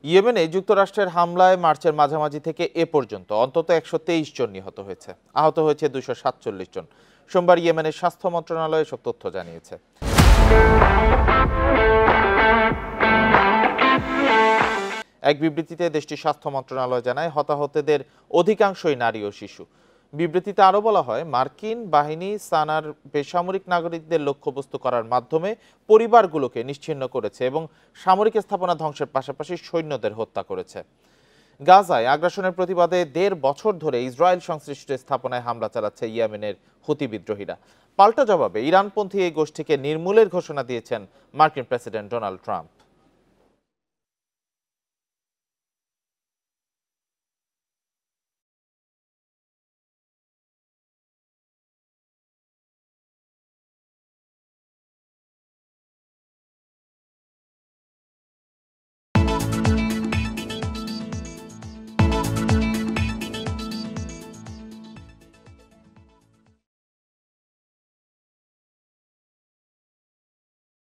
ইয়েমেনে যুক্তরাষ্ট্রের হামলায় মার্চের মাঝামাঝি থেকে এ পর্যন্ত অন্তত ১২৩ জন নিহত হয়েছে, আহত হয়েছে ২৪৭ জন। সোমবার ইয়েমেনের স্বাস্থ্য মন্ত্রণালয় এসব তথ্য জানিয়েছে। এক বিবৃতিতে দেশটির স্বাস্থ্য মন্ত্রণালয় জানায়, হতাহতদের অধিকাংশই নারী ও শিশু। বিবৃতিতে আরও বলা হয়, মার্কিন বাহিনী সানার বেসামরিক নাগরিকদের লক্ষ্যবস্তু করার মাধ্যমে পরিবারগুলোকে নিশ্চিহ্ন করেছে এবং সামরিক স্থাপনা ধ্বংসের পাশাপাশি সৈন্যদের হত্যা করেছে। গাজায় আগ্রাসনের প্রতিবাদে ১.৫ বছর ধরে ইসরায়েল সংশ্লিষ্ট স্থাপনায় হামলা চালাচ্ছে ইয়েমেনের হুতি বিদ্রোহীরা। পাল্টা জবাবে ইরানপন্থী এই গোষ্ঠীকে নির্মূলের ঘোষণা দিয়েছেন মার্কিন প্রেসিডেন্ট ডোনাল্ড ট্রাম্প।